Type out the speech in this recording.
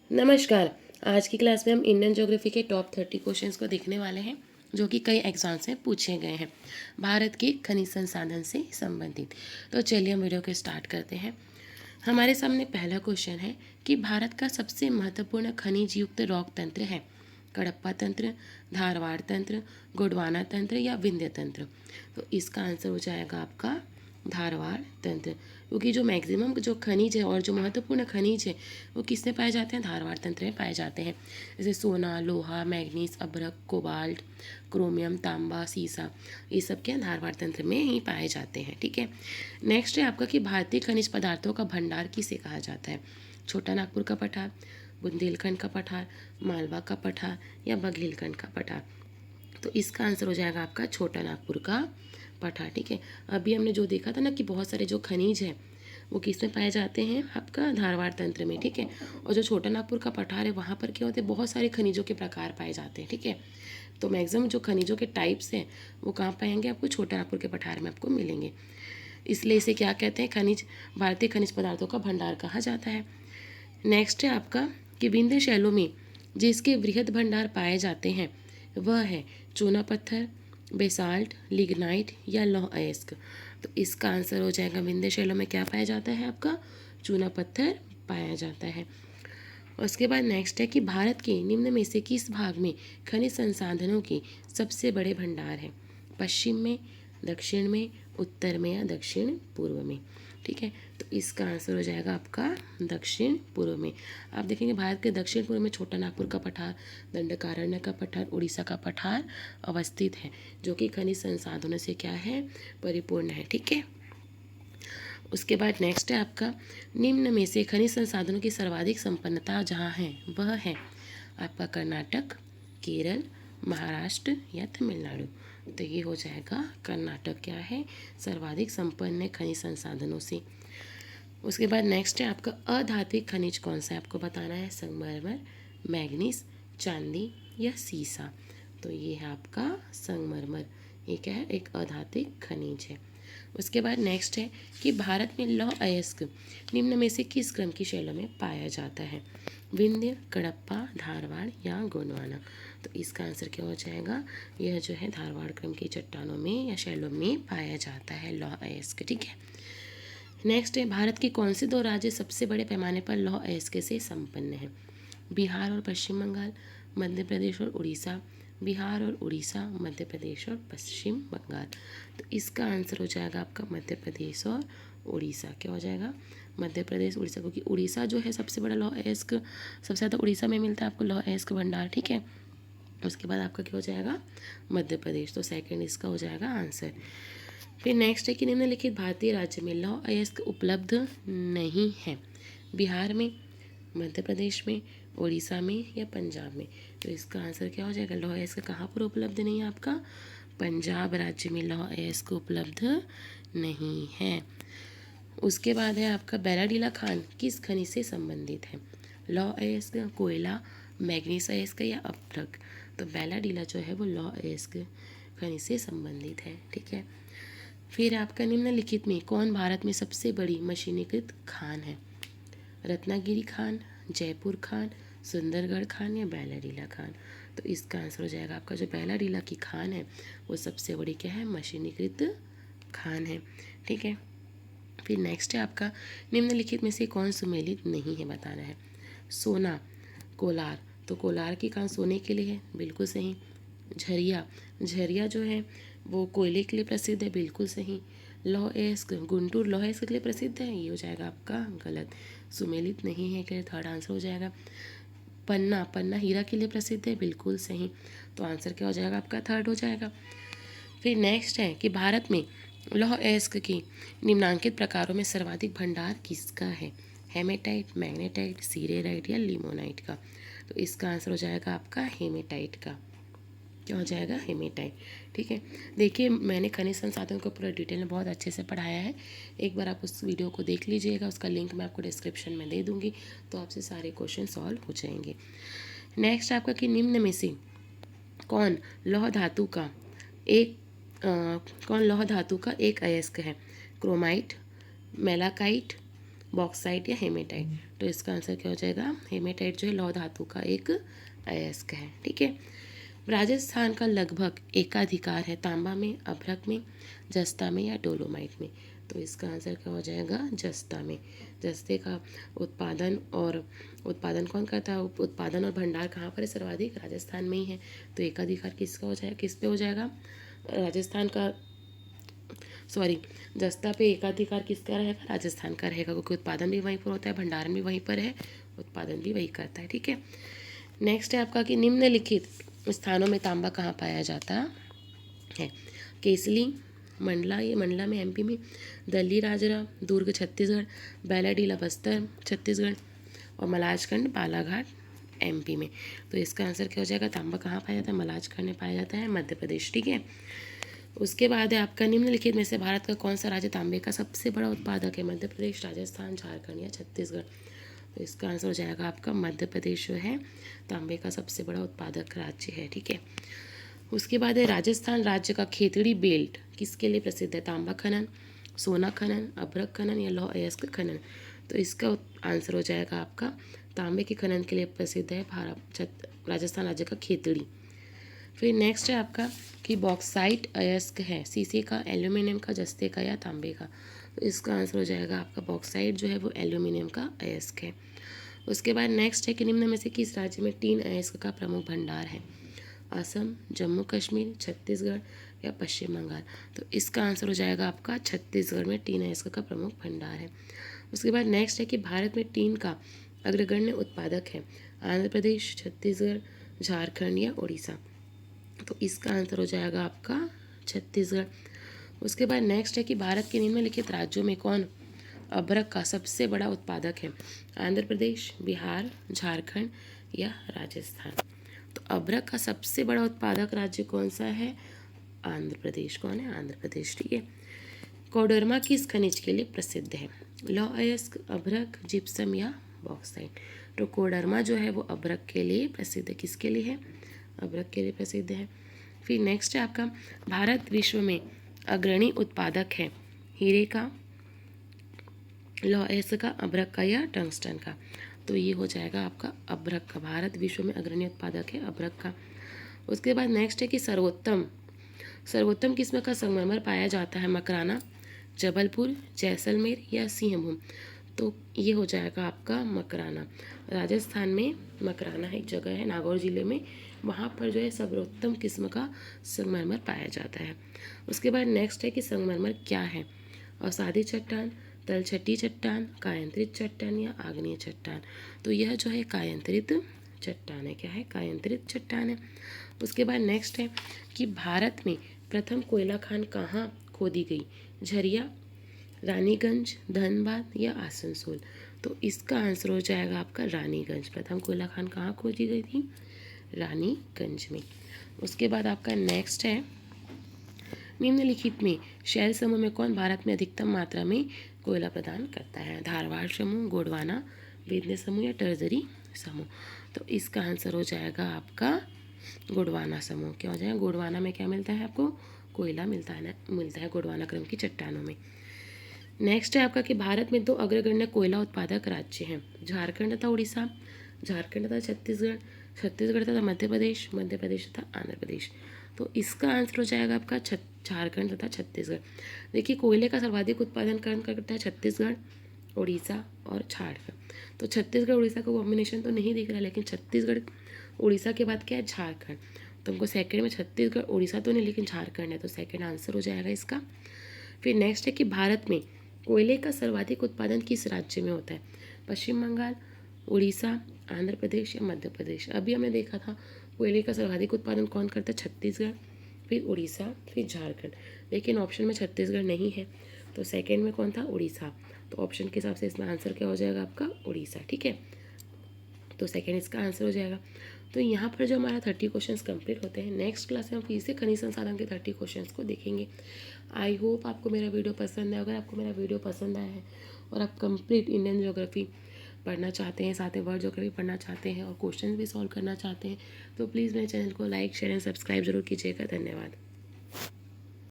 नमस्कार। आज की क्लास में हम इंडियन ज्योग्राफी के टॉप 30 क्वेश्चंस को देखने वाले हैं जो कि कई एग्जाम से पूछे गए हैं भारत के खनिज संसाधन से संबंधित। तो चलिए हम वीडियो को स्टार्ट करते हैं। हमारे सामने पहला क्वेश्चन है कि भारत का सबसे महत्वपूर्ण खनिज युक्त रॉक तंत्र है कडप्पा तंत्र, धारवाड़ तंत्र, गोंडवाना तंत्र या विंध्य तंत्र। तो इसका आंसर हो जाएगा आपका धारवाड़ तंत्र, क्योंकि जो मैक्सिमम जो खनिज है और जो महत्वपूर्ण खनिज है वो किसमें पाए जाते हैं, धारवाड़ तंत्र में पाए जाते हैं। जैसे सोना, लोहा, मैग्नीज, अभ्रक, कोबाल्ट, क्रोमियम, तांबा, सीसा, ये सब क्या धारवाड़ तंत्र में ही पाए जाते हैं। ठीक है। नेक्स्ट है आपका कि भारतीय खनिज पदार्थों का भंडार किसे कहा जाता है, छोटा नागपुर का पठार, बुंदेलखंड का पठार, मालवा का पठार या बघेलखंड का पठार। तो इसका आंसर हो जाएगा आपका छोटा नागपुर का पठार। ठीक है। अभी हमने जो देखा था ना कि बहुत सारे जो खनिज हैं वो किस में पाए जाते हैं, आपका धारवाड़ तंत्र में। ठीक है। और जो छोटा नागपुर का पठार है वहाँ पर क्या होते हैं, बहुत सारे खनिजों के प्रकार पाए जाते हैं। ठीक है। तो मैक्सिमम जो खनिजों के टाइप्स हैं वो कहाँ पाएंगे, आपको छोटा नागपुर के पठार में आपको मिलेंगे। इसलिए इसे क्या कहते हैं, खनिज, भारतीय खनिज पदार्थों का भंडार कहा जाता है। नेक्स्ट है आपका कि विंध्य शैलों में जिसके वृहद भंडार पाए जाते हैं वह है चूना पत्थर, बेसाल्ट, लिग्नाइट या लौह अयस्क। तो इसका आंसर हो जाएगा विंध्य शैलों में क्या पाया जाता है, आपका चूना पत्थर पाया जाता है। उसके बाद नेक्स्ट है कि भारत के निम्न में से किस भाग में खनिज संसाधनों के सबसे बड़े भंडार हैं, पश्चिम में, दक्षिण में, उत्तर में या दक्षिण पूर्व में। ठीक है। तो इसका आंसर हो जाएगा आपका दक्षिण पूर्व में। आप देखेंगे भारत के दक्षिण पूर्व में छोटा नागपुर का पठार, दंडकारण्य का पठार, उड़ीसा का पठार अवस्थित है जो कि खनिज संसाधनों से क्या है, परिपूर्ण है। ठीक है। उसके बाद नेक्स्ट है आपका निम्न में से खनिज संसाधनों की सर्वाधिक संपन्नता जहाँ है वह है आपका कर्नाटक, केरल, महाराष्ट्र या तमिलनाडु। तो ये हो जाएगा कर्नाटक क्या है, सर्वाधिक संपन्न है खनिज संसाधनों से। उसके बाद नेक्स्ट है आपका अधात्विक खनिज कौन सा है, आपको बताना है, संगमरमर, मैग्नीज, चांदी या सीसा। तो ये है आपका संगमरमर, ये क्या है, एक अधात्विक खनिज है। उसके बाद नेक्स्ट है कि भारत में लौह अयस्क निम्न में से किस क्रम की शैलों में पाया जाता है, विंध्य, कडप्पा, धारवाड़ या गोंडवाना। तो इसका आंसर क्या हो जाएगा, यह जो है धारवाड़ क्रम की चट्टानों में या शैलों में पाया जाता है लौह अयस्क। ठीक है। नेक्स्ट है भारत के कौन से दो राज्य सबसे बड़े पैमाने पर लौह अयस्क से संपन्न हैं, बिहार और पश्चिम बंगाल, मध्य प्रदेश और उड़ीसा, बिहार और उड़ीसा, मध्य प्रदेश और पश्चिम बंगाल। तो इसका आंसर हो जाएगा आपका मध्य प्रदेश और उड़ीसा। क्या हो जाएगा, मध्य प्रदेश, उड़ीसा, क्योंकि उड़ीसा जो है सबसे बड़ा लौह अयस्क, सबसे ज़्यादा उड़ीसा में मिलता है आपको लौह अयस्क भंडार। ठीक है। उसके बाद आपका क्या हो जाएगा, मध्य प्रदेश। तो सेकंड इसका हो जाएगा आंसर। फिर नेक्स्ट है कि निम्नलिखित भारतीय राज्य में लौह अयस्क उपलब्ध नहीं है, बिहार में, मध्य प्रदेश में, उड़ीसा में या पंजाब में। तो इसका आंसर क्या हो जाएगा, लौह अयस्क कहाँ पर उपलब्ध नहीं है, आपका पंजाब राज्य में लौह अयस्क उपलब्ध नहीं है। उसके बाद है आपका बैराडीला खान किस खनिज से संबंधित है, लौह अयस्क, कोयला, मैग्नीज अयस्क या अभ्रक। तो बैराडीला जो है वो लौह अयस्क खनिज से संबंधित है। ठीक है। फिर आपका निम्नलिखित में कौन भारत में सबसे बड़ी मशीनीकृत खान है, रत्नागिरी खान, जयपुर खान, सुंदरगढ़ खान या बैलाडीला खान। तो इसका आंसर हो जाएगा आपका जो बैलाडीला की खान है वो सबसे बड़ी क्या है, मशीनीकृत खान है। ठीक है। फिर नेक्स्ट है आपका निम्नलिखित में से कौन सुमेलित नहीं है, बताना है, सोना, कोलार। तो कोलार की खान सोने के लिए है, बिल्कुल सही। झरिया, झरिया जो है वो कोयले के लिए प्रसिद्ध है, बिल्कुल सही। लौह अयस्क, गुंटूर लौह अयस्क के लिए प्रसिद्ध है, ये हो जाएगा आपका गलत, सुमेलित नहीं है, के थर्ड आंसर हो जाएगा। पन्ना, पन्ना हीरा के लिए प्रसिद्ध है, बिल्कुल सही। तो आंसर क्या हो जाएगा आपका, थर्ड हो जाएगा। फिर नेक्स्ट है कि भारत में लौह अयस्क की निम्नांकित प्रकारों में सर्वाधिक भंडार किसका है, हेमेटाइट, मैग्नेटाइट, सीरेराइट या लिमोनाइट का। तो इसका आंसर हो जाएगा आपका हेमेटाइट का। क्या हो जाएगा, हेमेटाइट। ठीक है। देखिए मैंने खनिज संसाधन को पूरा डिटेल में बहुत अच्छे से पढ़ाया है, एक बार आप उस वीडियो को देख लीजिएगा, उसका लिंक मैं आपको डिस्क्रिप्शन में दे दूँगी, तो आपसे सारे क्वेश्चन सॉल्व हो जाएंगे। नेक्स्ट आपका कि निम्न में से कौन लौह धातु का एक कौन लौह धातु का एक अयस्क है, क्रोमाइट, मेलाकाइट, बॉक्साइट या हेमेटाइट। तो इसका आंसर क्या हो जाएगा, हेमेटाइट जो है लौह धातु का एक अयस्क है। ठीक है। राजस्थान का लगभग एकाधिकार है तांबा में, अभ्रक में, जस्ता में या डोलोमाइट में। तो इसका आंसर क्या हो जाएगा, जस्ता में। जस्ते का उत्पादन कौन करता है, उत्पादन और भंडार कहाँ पर है सर्वाधिक, राजस्थान में ही है। तो एकाधिकार किसका हो जाएगा, किस पे हो जाएगा, राजस्थान का, सॉरी, जस्ता पे एकाधिकार किसका रहेगा, राजस्थान का रहेगा, क्योंकि उत्पादन भी वहीं पर होता है, भंडारण भी वहीं पर है, उत्पादन भी वही करता है। ठीक है। नेक्स्ट है आपका कि निम्नलिखित स्थानों में तांबा कहाँ पाया जाता है। केसली, मंडला, ये मंडला में एमपी में, दल्ली राजरा दुर्ग छत्तीसगढ़, बैलाडीला बस्तर छत्तीसगढ़ और मलाजखंड बालाघाट एमपी में। तो इसका आंसर क्या हो जाएगा, तांबा कहाँ पाया जाता है, मलाजखंड में पाया जाता है, मध्य प्रदेश। ठीक है। उसके बाद है आपका निम्नलिखित में से भारत का कौन सा राज्य तांबे का सबसे बड़ा उत्पादक है, मध्य प्रदेश, राजस्थान, झारखंड या छत्तीसगढ़। तो इसका आंसर हो जाएगा आपका मध्य प्रदेश जो है तांबे का सबसे बड़ा उत्पादक राज्य है। ठीक है। उसके बाद है राजस्थान राज्य का खेतड़ी बेल्ट किसके लिए प्रसिद्ध है, तांबा खनन, सोना खनन, अभ्रक खनन या लौह अयस्क खनन। तो इसका आंसर हो जाएगा आपका तांबे के खनन के लिए प्रसिद्ध है राजस्थान राज्य का खेतड़ी। फिर नेक्स्ट है आपका कि बॉक्साइट अयस्क है सीसे का, एल्यूमिनियम का, जस्ते का या तांबे का। तो इसका आंसर हो जाएगा आपका बॉक्साइट जो है वो एल्यूमिनियम का अयस्क है। उसके बाद नेक्स्ट है कि निम्न में से किस राज्य में टीन अयस्क का प्रमुख भंडार है, असम, जम्मू कश्मीर, छत्तीसगढ़ या पश्चिम बंगाल। तो इसका आंसर हो जाएगा आपका छत्तीसगढ़ में टीन अयस्क का प्रमुख भंडार है। उसके बाद नेक्स्ट है कि भारत में टीन का अग्रगण्य उत्पादक है, आंध्र प्रदेश, छत्तीसगढ़, झारखंड या उड़ीसा। तो इसका आंसर हो जाएगा आपका छत्तीसगढ़। उसके बाद नेक्स्ट है कि भारत के निम्नलिखित राज्यों में कौन अभ्रक का सबसे बड़ा उत्पादक है, आंध्र प्रदेश, बिहार, झारखंड या राजस्थान। तो अभ्रक का सबसे बड़ा उत्पादक राज्य कौन सा है, आंध्र प्रदेश। कौन है, आंध्र प्रदेश। ठीक है। कोडरमा किस खनिज के लिए प्रसिद्ध है, लौह अयस्क, अभ्रक, जिप्सम या बॉक्साइट। तो कोडरमा जो है वो अभ्रक के लिए प्रसिद्ध है, किसके लिए है, अभ्रक के लिए प्रसिद्ध है। फिर नेक्स्ट है आपका भारत विश्व में अग्रणी उत्पादक है, हीरे का, लौह अयस्क का, अभ्रक का या टंगस्टन का। तो ये हो जाएगा आपका अभ्रक का, भारत विश्व में अग्रणी उत्पादक है अभ्रक का। उसके बाद नेक्स्ट है कि सर्वोत्तम किस्म का संगमरमर पाया जाता है, मकराना, जबलपुर, जैसलमेर या सिंहभूम। तो ये हो जाएगा आपका मकराना। राजस्थान में मकराना एक जगह है नागौर जिले में, वहाँ पर जो है सर्वोत्तम किस्म का संगमरमर पाया जाता है। उसके बाद नेक्स्ट है कि संगमरमर क्या है, अवसादी चट्टान, तलछटी चट्टान, कायांतरित चट्टान या आग्नेय चट्टान। तो यह जो है कायांतरित चट्टान है, क्या है, कायांतरित चट्टान है। उसके बाद नेक्स्ट है कि भारत में प्रथम कोयला खान कहाँ खोदी गई, झरिया, रानीगंज, धनबाद या आसनसोल। तो इसका आंसर हो जाएगा आपका रानीगंज। प्रथम कोयला खान कहाँ खोदी गई थी, रानीगंज में। उसके बाद आपका नेक्स्ट है निम्नलिखित में शैल समूह में कौन भारत में अधिकतम मात्रा में कोयला प्रदान करता है, धारवाड़ समूह, गोंडवाना, बेतने समूह या टर्जरी समूह। तो इसका आंसर हो जाएगा आपका गोंडवाना समूह। क्या हो जाएगा, गोंडवाना में क्या मिलता है आपको, कोयला मिलता है गोंडवाना क्रम की चट्टानों में। नेक्स्ट है आपका कि भारत में दो अग्रगण्य कोयला उत्पादक राज्य हैं, झारखंड तथा उड़ीसा, झारखंड तथा छत्तीसगढ़, छत्तीसगढ़ तथा मध्य प्रदेश, मध्य प्रदेश तथा आंध्र प्रदेश। तो इसका आंसर हो जाएगा आपका झारखंड तथा छत्तीसगढ़। देखिए कोयले का सर्वाधिक उत्पादन कौन करता है, छत्तीसगढ़, उड़ीसा और झारखंड। तो छत्तीसगढ़ उड़ीसा का कॉम्बिनेशन तो नहीं दिख रहा, लेकिन छत्तीसगढ़ उड़ीसा के बाद क्या है, झारखंड। तो हमको सेकंड में छत्तीसगढ़ उड़ीसा तो नहीं, लेकिन झारखंड है, तो सेकंड आंसर हो जाएगा इसका। फिर नेक्स्ट है कि भारत में कोयले का सर्वाधिक उत्पादन किस राज्य में होता है, पश्चिम बंगाल, उड़ीसा, आंध्र प्रदेश या मध्य प्रदेश। अभी हमने देखा था कोयले का सर्वाधिक उत्पादन कौन करता है, छत्तीसगढ़, फिर उड़ीसा, फिर झारखंड। लेकिन ऑप्शन में छत्तीसगढ़ नहीं है, तो सेकंड में कौन था, उड़ीसा। तो ऑप्शन के हिसाब से इसमें आंसर क्या हो जाएगा आपका, उड़ीसा। ठीक है, तो सेकंड इसका आंसर हो जाएगा। तो यहाँ पर जो हमारा 30 क्वेश्चंस कंप्लीट होते हैं, नेक्स्ट क्लास में हम फिर से खनिज संसाधन के 30 क्वेश्चंस को देखेंगे। आई होप आपको मेरा वीडियो पसंद है। अगर आपको मेरा वीडियो पसंद आया है और आप कंप्लीट इंडियन ज्योग्राफी पढ़ना चाहते हैं, साथ में वर्ल्ड ज्योग्राफी पढ़ना चाहते हैं और क्वेश्चन भी सॉल्व करना चाहते हैं, तो प्लीज़ मेरे चैनल को लाइक, शेयर एंड सब्सक्राइब जरूर कीजिएगा। धन्यवाद।